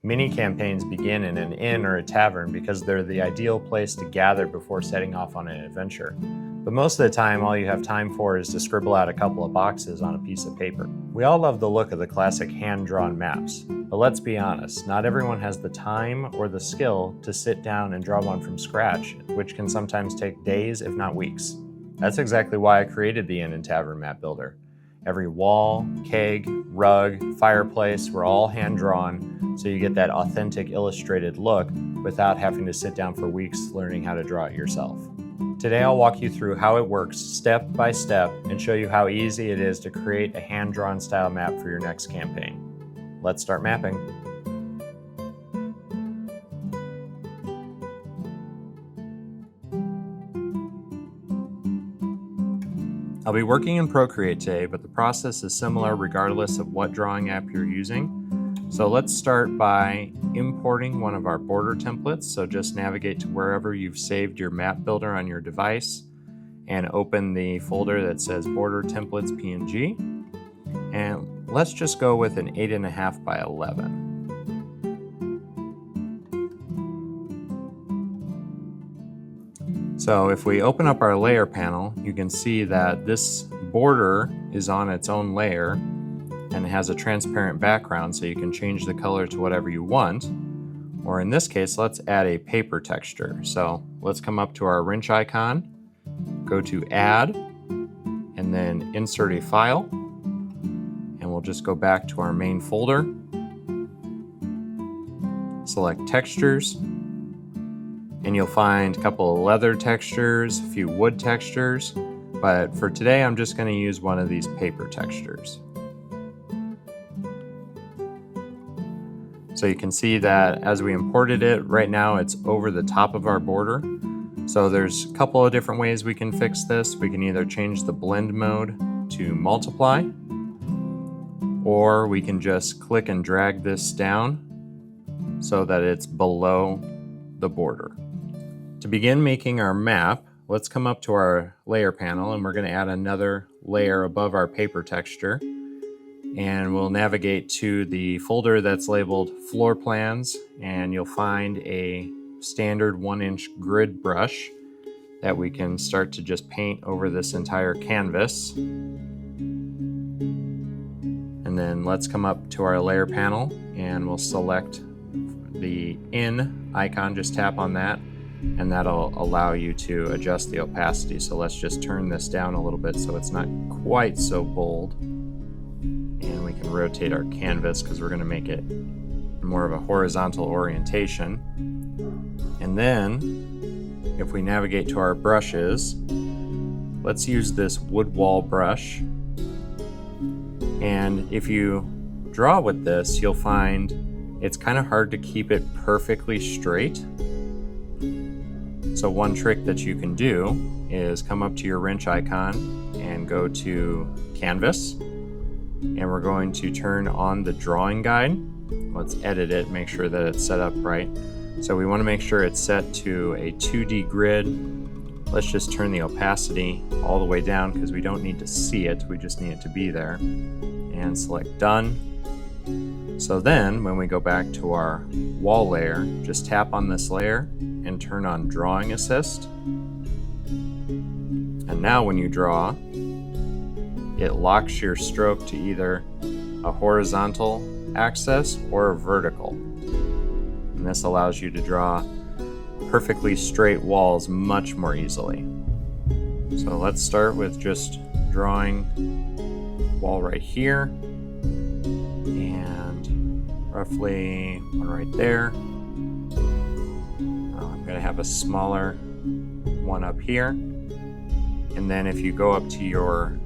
Mini campaigns begin in an inn or a tavern because they're the ideal place to gather before setting off on an adventure. But most of the time, all you have time for is to scribble out a couple of boxes on a piece of paper. We all love the look of the classic hand-drawn maps, but let's be honest, not everyone has the time or the skill to sit down and draw one from scratch, which can sometimes take days, if not weeks. That's exactly why I created the Inn Tavern Map Builder. Every wall, keg, rug, fireplace were all hand-drawn, so you get that authentic illustrated look without having to sit down for weeks learning how to draw it yourself. Today I'll walk you through how it works step by step and show you how easy it is to create a hand-drawn style map for your next campaign. Let's start mapping. I'll be working in Procreate today, but the process is similar regardless of what drawing app you're using. So let's start by importing one of our border templates. So just navigate to wherever you've saved your map builder on your device and open the folder that says Border Templates PNG. And let's just go with an 8.5 by 11. So if we open up our layer panel, you can see that this border is on its own layer and has a transparent background, so you can change the color to whatever you want. Or in this case, let's add a paper texture. So let's come up to our wrench icon, go to Add, and then Insert a File. And we'll just go back to our main folder, select Textures, and you'll find a couple of leather textures, a few wood textures, but for today I'm just going to use one of these paper textures. So you can see that as we imported it, right now it's over the top of our border. So there's a couple of different ways we can fix this. We can either change the blend mode to multiply, or we can just click and drag this down so that it's below the border. To begin making our map, let's come up to our layer panel and we're going to add another layer above our paper texture. And we'll navigate to the folder that's labeled Floor Plans, and you'll find a standard 1-inch grid brush that we can start to just paint over this entire canvas. And then let's come up to our layer panel and we'll select the Inn icon, just tap on that, and that'll allow you to adjust the opacity. So let's just turn this down a little bit so it's not quite so bold. And we can rotate our canvas because we're going to make it more of a horizontal orientation. And then if we navigate to our brushes, let's use this wood wall brush. And if you draw with this, you'll find it's kind of hard to keep it perfectly straight. So one trick that you can do is come up to your wrench icon and go to Canvas. And we're going to turn on the drawing guide. Let's edit it, make sure that it's set up right. So we want to make sure it's set to a 2D grid. Let's just turn the opacity all the way down because we don't need to see it, we just need it to be there. And select Done. So then when we go back to our wall layer, just tap on this layer and turn on Drawing Assist. And now when you draw, it locks your stroke to either a horizontal axis or a vertical. And this allows you to draw perfectly straight walls much more easily. So let's start with just drawing wall right here and roughly one right there. I'm going to have a smaller one up here. And then if you go up to your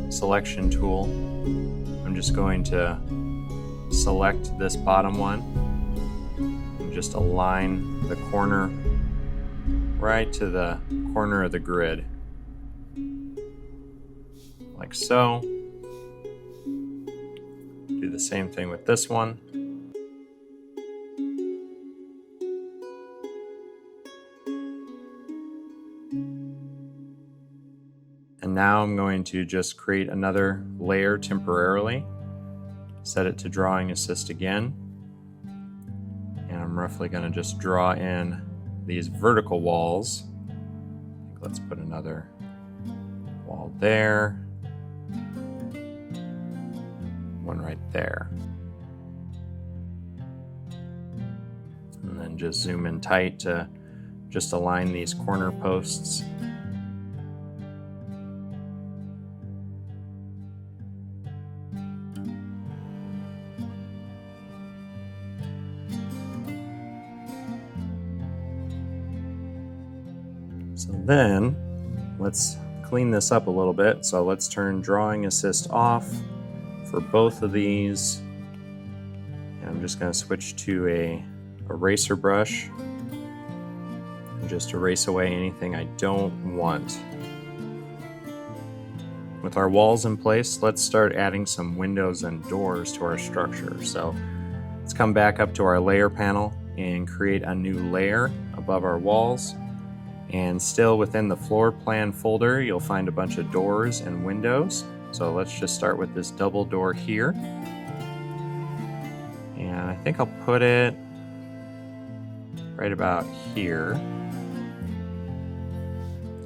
selection tool, I'm just going to select this bottom one and just align the corner right to the corner of the grid, like so. Do the same thing with this one. And now I'm going to just create another layer temporarily, set it to Drawing Assist again, I'm roughly going to just draw in these vertical walls. Let's put another wall there, one right there. And then just zoom in tight to just align these corner posts. So then let's clean this up a little bit. So let's turn drawing assist off for both of these. And I'm just going to switch to a eraser brush and just erase away anything I don't want. With our walls in place, let's start adding some windows and doors to our structure. So let's come back up to our layer panel and create a new layer above our walls. And still within the floor plan folder, you'll find a bunch of doors and windows. So let's just start with this double door here. And I think I'll put it right about here.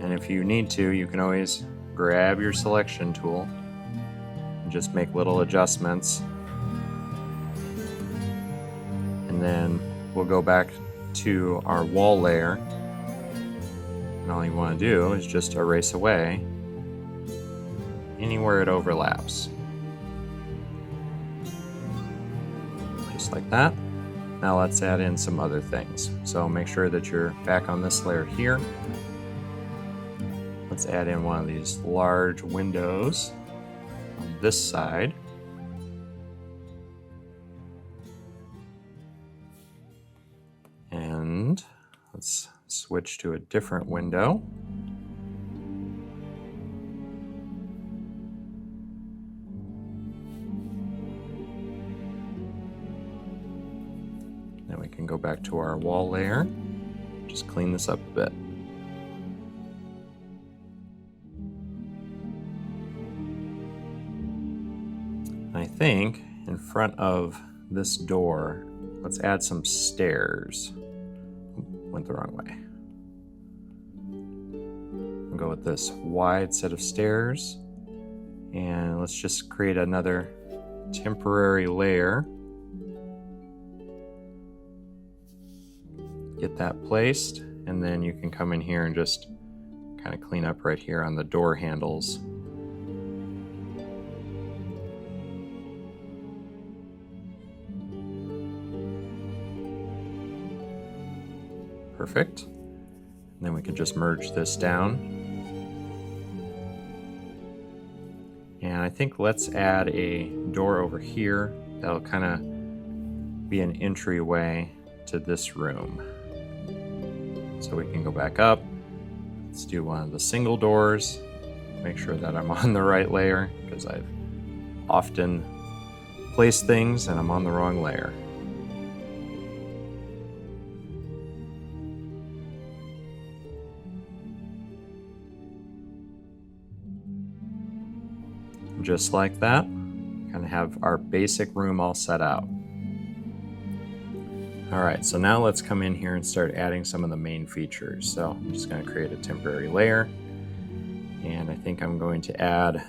And if you need to, you can always grab your selection tool and just make little adjustments. And then we'll go back to our wall layer. And all you want to do is just erase away anywhere it overlaps. Just like that. Now let's add in some other things. So make sure that you're back on this layer here. Let's add in one of these large windows on this side. And let's switch to a different window. Then we can go back to our wall layer, just clean this up a bit. I think in front of this door, let's add some stairs. Went the wrong way. We'll go with this wide set of stairs, and let's just create another temporary layer. Get that placed, and then you can come in here and just kind of clean up right here on the door handles. Perfect. And then we can just merge this down. And I think let's add a door over here that'll kind of be an entryway to this room. So we can go back up. Let's do one of the single doors. Make sure that I'm on the right layer, because I've often placed things and I'm on the wrong layer. Just like that, kind of have our basic room all set out. All right, so now let's come in here and start adding some of the main features. So I'm just going to create a temporary layer, and I think I'm going to add a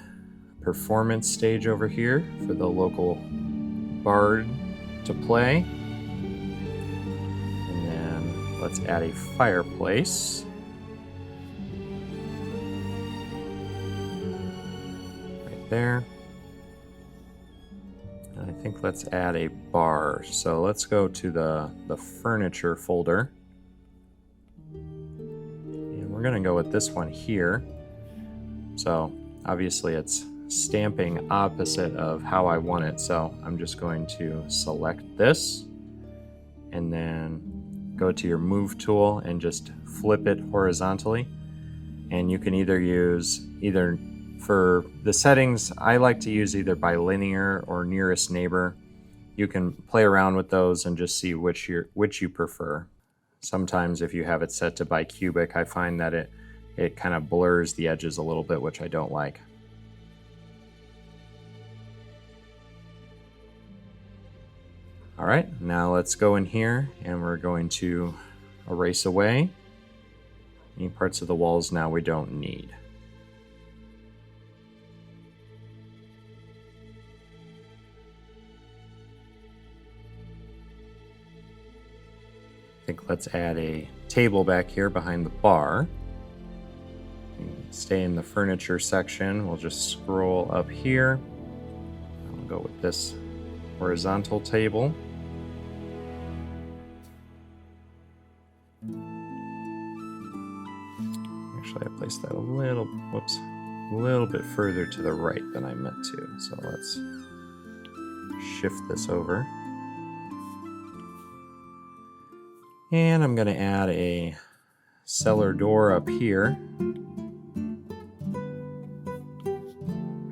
performance stage over here for the local bard to play. And then let's add a fireplace. There. And I think let's add a bar. So let's go to the furniture folder. And we're gonna go with this one here. So obviously it's stamping opposite of how I want it. So I'm just going to select this and then go to your move tool and just flip it horizontally. And you can use for the settings, I like to use either bilinear or nearest neighbor. You can play around with those and just see which you prefer. Sometimes if you have it set to bicubic, I find that it kind of blurs the edges a little bit, which I don't like. All right, now let's go in here and we're going to erase away any parts of the walls now we don't need. I think let's add a table back here behind the bar. Stay in the furniture section. We'll just scroll up here. I'll go with this horizontal table. Actually, I placed that a little bit further to the right than I meant to. So let's shift this over. And I'm going to add a cellar door up here.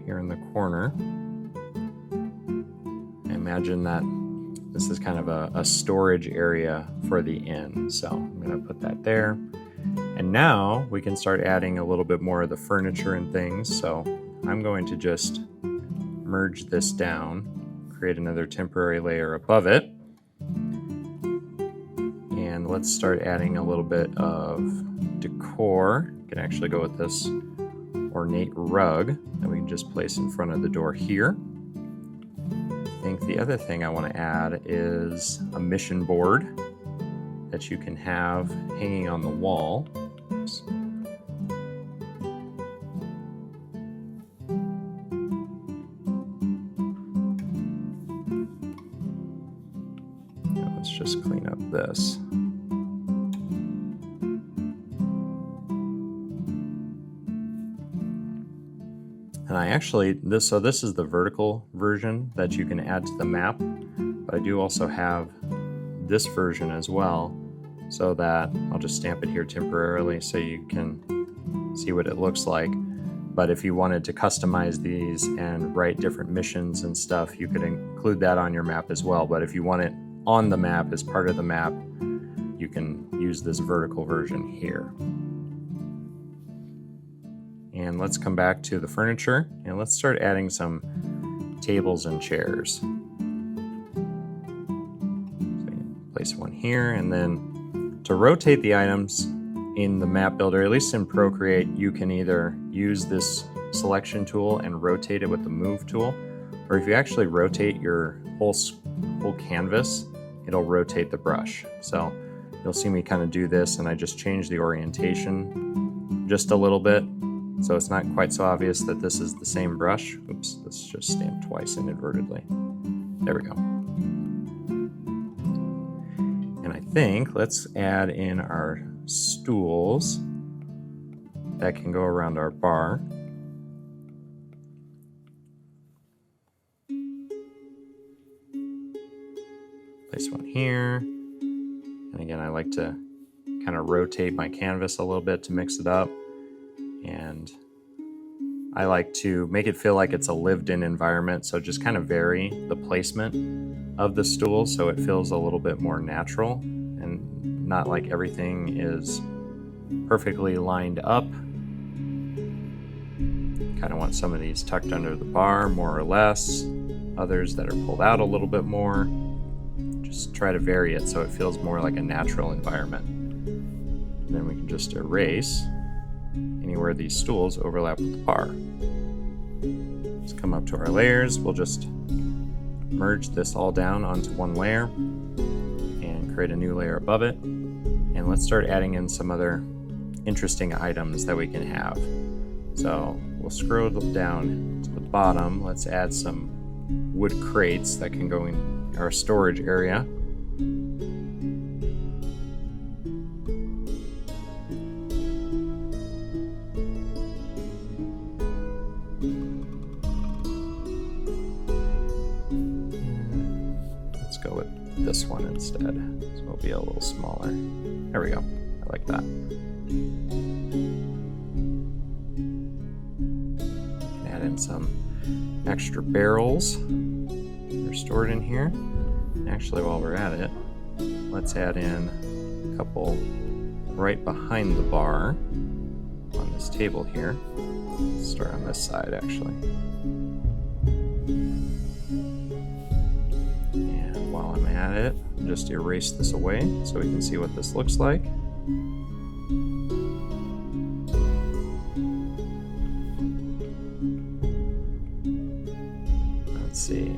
Here in the corner. I imagine that this is kind of a storage area for the inn. So I'm going to put that there. And now we can start adding a little bit more of the furniture and things. So I'm going to just merge this down, create another temporary layer above it. And let's start adding a little bit of decor. You can actually go with this ornate rug that we can just place in front of the door here. I think the other thing I want to add is a mission board that you can have hanging on the wall. Oops. Now let's just clean up this. And I actually, this is the vertical version that you can add to the map, but I do also have this version as well, so that I'll just stamp it here temporarily so you can see what it looks like. But if you wanted to customize these and write different missions and stuff, you could include that on your map as well. But if you want it on the map as part of the map, you can use this vertical version here. And let's come back to the furniture and let's start adding some tables and chairs. So place one here, and then to rotate the items in the map builder, at least in Procreate, you can either use this selection tool and rotate it with the move tool, or if you actually rotate your whole canvas, it'll rotate the brush. So you'll see me kind of do this, and I just change the orientation just a little bit. So it's not quite so obvious that this is the same brush. Oops, this just stamped twice inadvertently. There we go. And I think let's add in our stools that can go around our bar. Place one here. And again, I like to kind of rotate my canvas a little bit to mix it up. And I like to make it feel like it's a lived-in environment, so just kind of vary the placement of the stool so it feels a little bit more natural and not like everything is perfectly lined up. Kind of want some of these tucked under the bar more or less, others that are pulled out a little bit more. Just try to vary it so it feels more like a natural environment. And then we can just erase anywhere these stools overlap with the bar. Let's come up to our layers. We'll just merge this all down onto one layer and create a new layer above it. And let's start adding in some other interesting items that we can have. So we'll scroll down to the bottom. Let's add some wood crates that can go in our storage area. Go with this one instead, so it'll be a little smaller. There we go. I like that. Add in some extra barrels that are stored in here. And actually, while we're at it, let's add in a couple right behind the bar on this table here. Let's start on this side, actually. at it, just erase this away so we can see what this looks like. Let's see,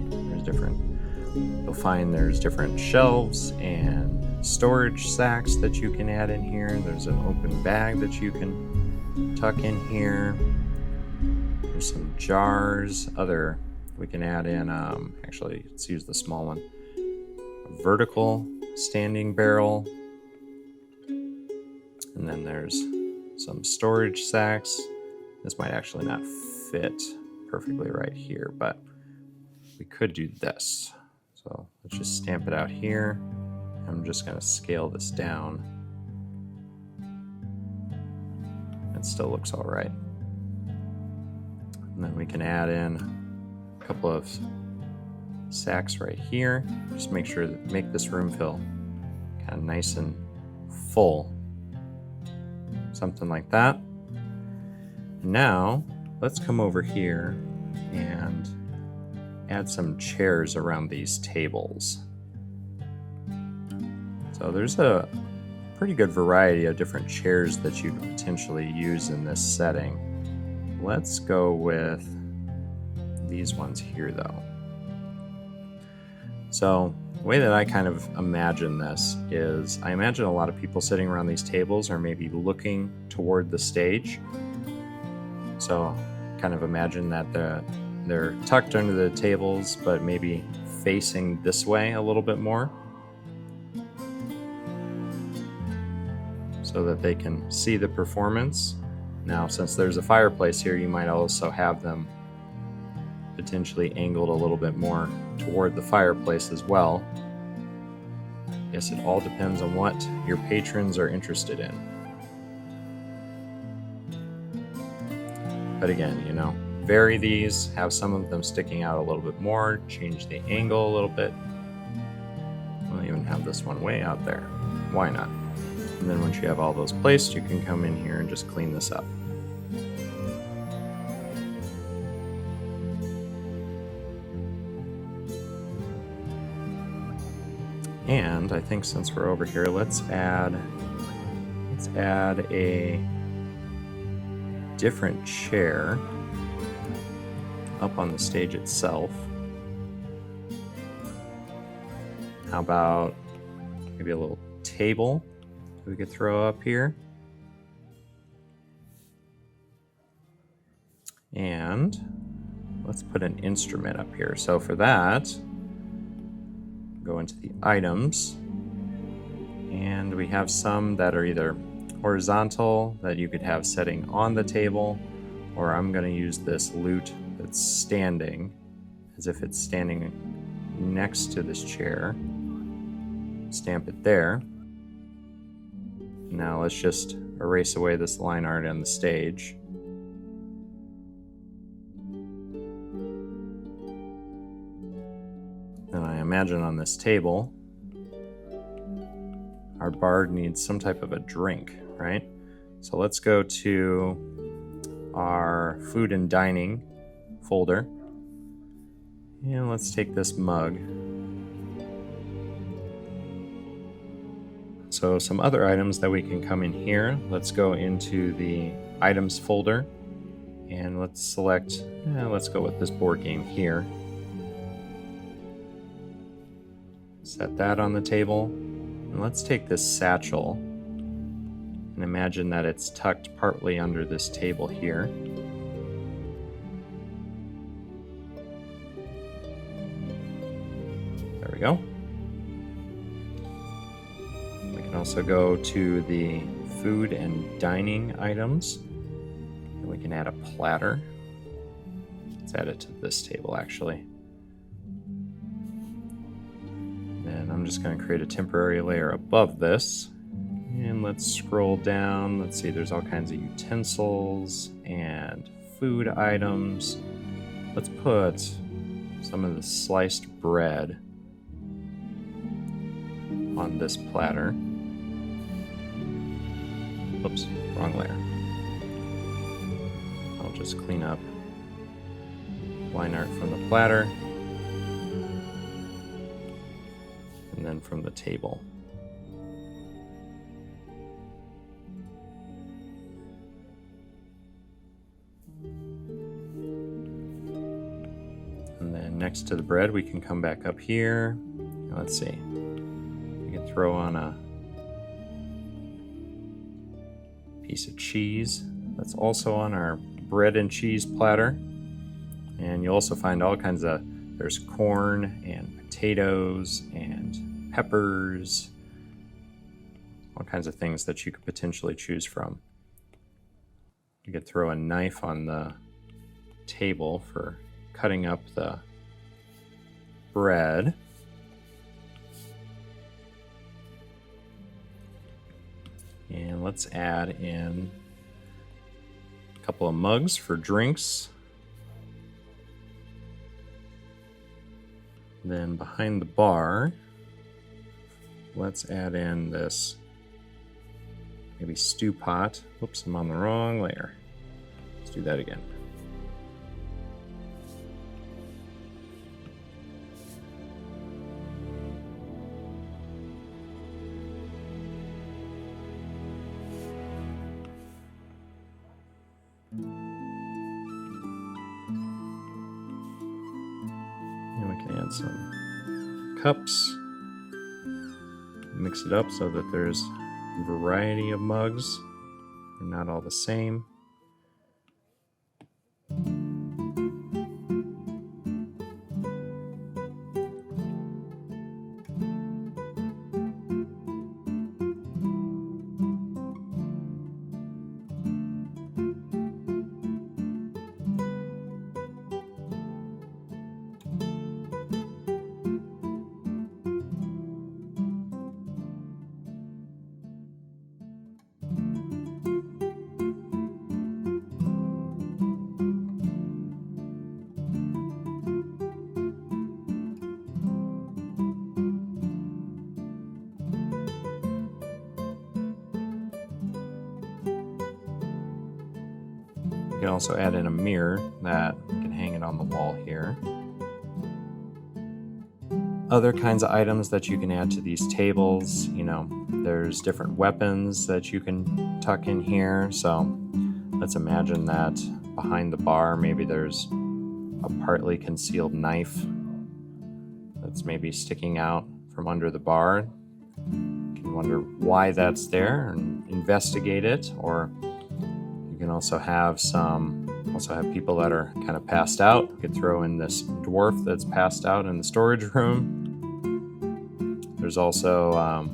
you'll find there's different shelves and storage sacks that you can add in here. There's an open bag that you can tuck in here. There's some jars, we can add in, actually, let's use the small one. A vertical standing barrel. And then there's some storage sacks. This might actually not fit perfectly right here, but we could do this. So let's just stamp it out here. I'm just gonna scale this down. It still looks all right. And then we can add in a couple of sacks right here. Just make this room feel kind of nice and full. Something like that. Now, let's come over here and add some chairs around these tables. So there's a pretty good variety of different chairs that you could potentially use in this setting. Let's go with these ones here though. So the way that I kind of imagine this is I imagine a lot of people sitting around these tables are maybe looking toward the stage. So kind of imagine that they're tucked under the tables, but maybe facing this way a little bit more so that they can see the performance. Now, since there's a fireplace here, you might also have them potentially angled a little bit more toward the fireplace as well. Yes, it all depends on what your patrons are interested in. But again, vary these, have some of them sticking out a little bit more, change the angle a little bit. We'll even have this one way out there. Why not? And then once you have all those placed, you can come in here and just clean this up. And I think since we're over here, let's add a different chair up on the stage itself. How about maybe a little table we could throw up here? And let's put an instrument up here. So for that, go into the items, and we have some that are either horizontal that you could have setting on the table, or I'm going to use this lute that's standing as if it's standing next to this chair. Stamp it there. Now let's just erase away this line art on the stage. And I imagine on this table, our bard needs some type of a drink, right? So let's go to our food and dining folder. And let's take this mug. So some other items that we can come in here. Let's go into the items folder and let's select, let's go with this board game here. Set that on the table. And let's take this satchel and imagine that it's tucked partly under this table here. There we go. We can also go to the food and dining items, and we can add a platter. Let's add it to this table actually. And I'm just going to create a temporary layer above this. And let's scroll down. Let's see, there's all kinds of utensils and food items. Let's put some of the sliced bread on this platter. Oops, wrong layer. I'll just clean up line art from the platter. down from the table. And then next to the bread, we can come back up here. Let's see. We can throw on a piece of cheese. That's also on our bread and cheese platter. And you'll also find all kinds of, there's corn and potatoes and peppers, all kinds of things that you could potentially choose from. You could throw a knife on the table for cutting up the bread. And let's add in a couple of mugs for drinks. Then behind the bar, let's add in this maybe stew pot. Oops, I'm on the wrong layer. Let's do that again. Add some cups, mix it up so that there's a variety of mugs. They're not all the same. You can also add in a mirror that you can hang it on the wall here. Other kinds of items that you can add to these tables, there's different weapons that you can tuck in here. So let's imagine that behind the bar, maybe there's a partly concealed knife that's maybe sticking out from under the bar. You can wonder why that's there and investigate it, or you can also have people that are kind of passed out. You could throw in this dwarf that's passed out in the storage room. There's also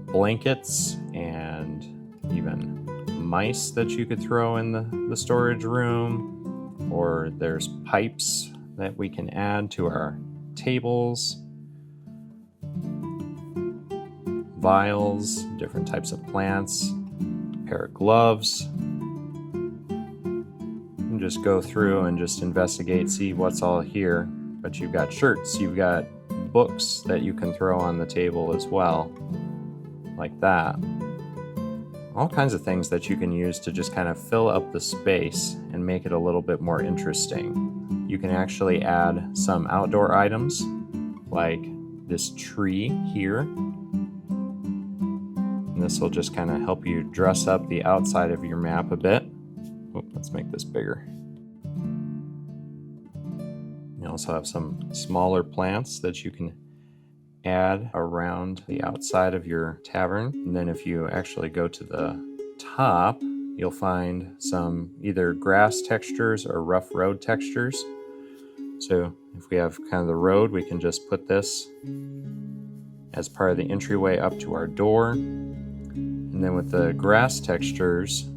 blankets and even mice that you could throw in the storage room, or there's pipes that we can add to our tables, vials, different types of plants, a pair of gloves. Just go through and just investigate, see what's all here. But you've got shirts, you've got books that you can throw on the table as well, like that. All kinds of things that you can use to just kind of fill up the space and make it a little bit more interesting. You can actually add some outdoor items, like this tree here. And this will just kind of help you dress up the outside of your map a bit. Let's make this bigger. You also have some smaller plants that you can add around the outside of your tavern. And then if you actually go to the top, you'll find some either grass textures or rough road textures. So if we have kind of the road, we can just put this as part of the entryway up to our door. And then with the grass textures,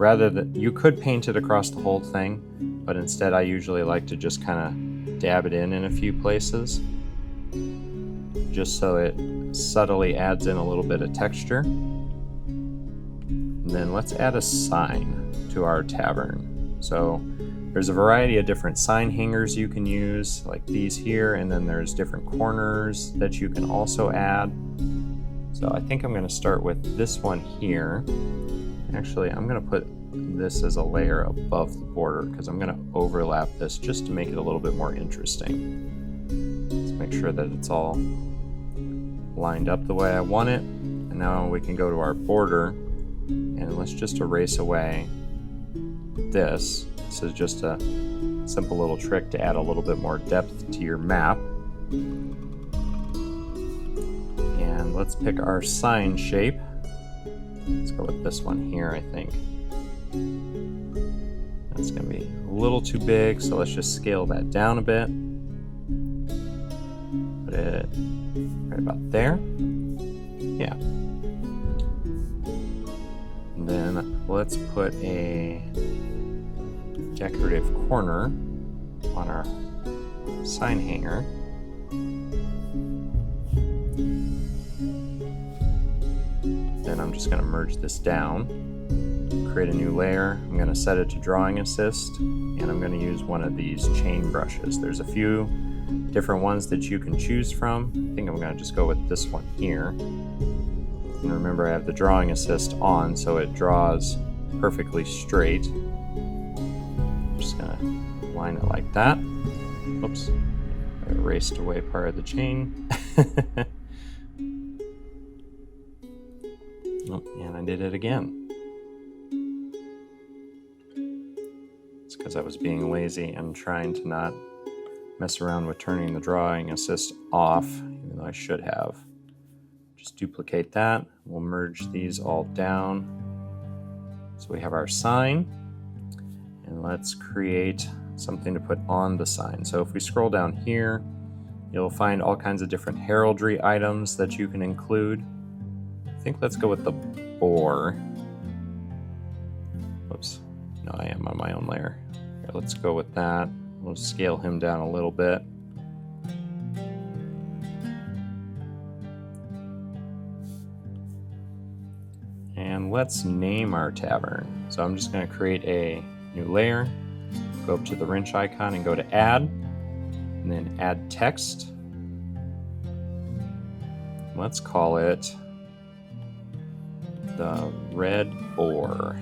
you could paint it across the whole thing, but instead I usually like to just kind of dab it in a few places, just so it subtly adds in a little bit of texture. And then let's add a sign to our tavern. So there's a variety of different sign hangers you can use, like these here, and then there's different corners that you can also add. So I think I'm going to start with this one here. Actually, I'm going to put this as a layer above the border because I'm going to overlap this just to make it a little bit more interesting. Let's make sure that it's all lined up the way I want it. And now we can go to our border and let's just erase away this. This is just a simple little trick to add a little bit more depth to your map. And let's pick our sign shape. Let's go with this one here, I think. That's going to be a little too big, so let's just scale that down a bit. Put it right about there. Yeah. And then let's put a decorative corner on our sign hanger. Then I'm just going to merge this down, create a new layer. I'm going to set it to drawing assist, and I'm going to use one of these chain brushes. There's a few different ones that you can choose from. I think I'm going to just go with this one here. And remember, I have the drawing assist on, so it draws perfectly straight. I'm just going to line it like that. Oops, I erased away part of the chain. Oh, and I did it again. It's because I was being lazy and trying to not mess around with turning the drawing assist off, even though I should have. Just duplicate that. We'll merge these all down. So we have our sign, and let's create something to put on the sign. So if we scroll down here, you'll find all kinds of different heraldry items that you can include. I think let's go with the boar. Whoops, no, I am on my own layer. Here, let's go with that. We'll scale him down a little bit. And let's name our tavern. So I'm just going to create a new layer, go up to the wrench icon and go to add, and then add text. Let's call it the Red Boar.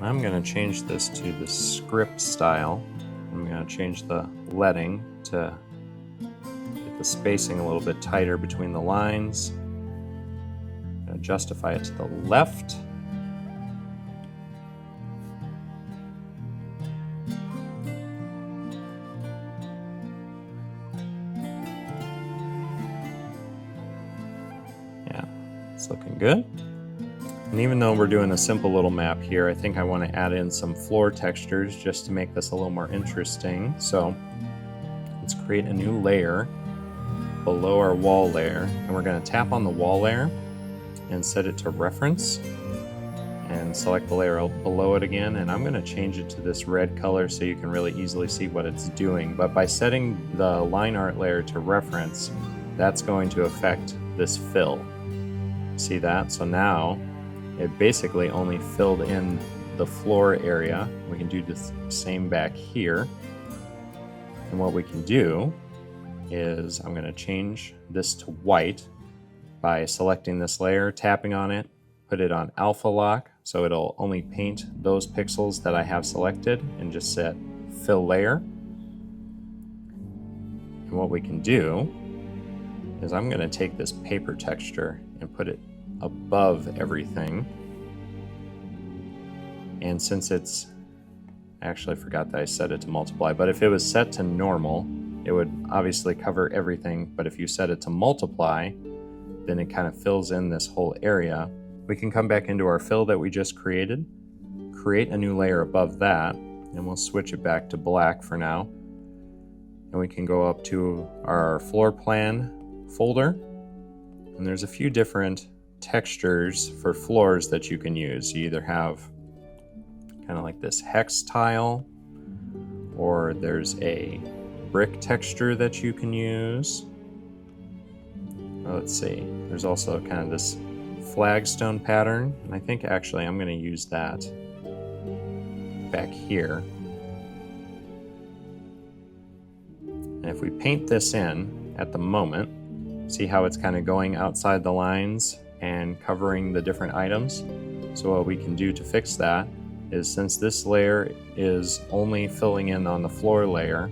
I'm going to change this to the script style. I'm going to change the leading to get the spacing a little bit tighter between the lines. I'm going to justify it to the left. Yeah, it's looking good. And even though we're doing a simple little map here, I think I want to add in some floor textures just to make this a little more interesting. So let's create a new layer below our wall layer, and we're going to tap on the wall layer and set it to reference and select the layer below it again. And I'm going to change it to this red color so you can really easily see what it's doing. But by setting the line art layer to reference, that's going to affect this fill. See that? So now it basically only filled in the floor area. We can do the same back here. And what we can do is I'm going to change this to white by selecting this layer, tapping on it, put it on alpha lock, so it'll only paint those pixels that I have selected, and just set fill layer. And what we can do is I'm going to take this paper texture and put it above everything. And since it's, actually I forgot that I set it to multiply, but if it was set to normal, it would obviously cover everything. But if you set it to multiply, then it kind of fills in this whole area. We can come back into our fill that we just created, create a new layer above that, and we'll switch it back to black for now. And we can go up to our floor plan folder, and there's a few different textures for floors that you can use. You either have kind of like this hex tile, or there's a brick texture that you can use. Let's see, there's also kind of this flagstone pattern, and I think actually I'm going to use that back here. And if we paint this in at the moment, see how it's kind of going outside the lines and covering the different items. So what we can do to fix that is since this layer is only filling in on the floor layer,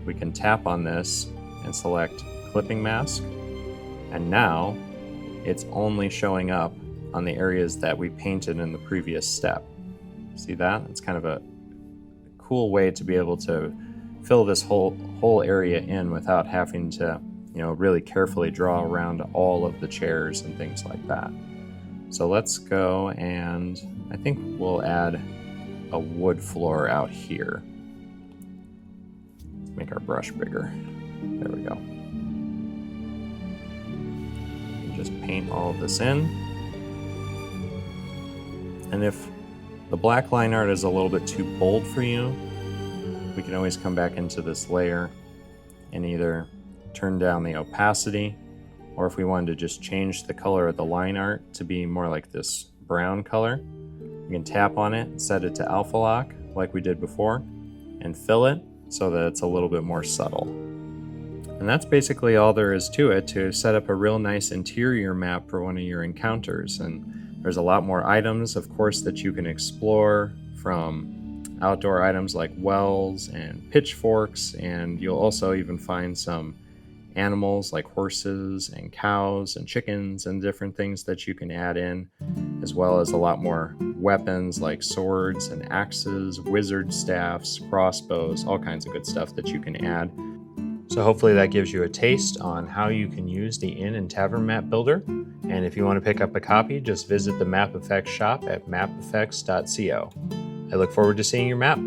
we can tap on this and select clipping mask. And now it's only showing up on the areas that we painted in the previous step. See that? It's kind of a cool way to be able to fill this whole area in without having to, really carefully draw around all of the chairs and things like that. So let's go, and I think we'll add a wood floor out here. Let's make our brush bigger. There we go. Just paint all of this in. And if the black line art is a little bit too bold for you, we can always come back into this layer and either turn down the opacity, or if we wanted to just change the color of the line art to be more like this brown color, you can tap on it, set it to alpha lock like we did before, and fill it so that it's a little bit more subtle. And that's basically all there is to it to set up a real nice interior map for one of your encounters. And there's a lot more items, of course, that you can explore, from outdoor items like wells and pitchforks, and you'll also even find some animals like horses and cows and chickens and different things that you can add in, as well as a lot more weapons like swords and axes, wizard staffs, crossbows, all kinds of good stuff that you can add. So hopefully that gives you a taste on how you can use the Inn and Tavern Map Builder. And if you want to pick up a copy, just visit the Map Effects shop at mapeffects.co. I look forward to seeing your map.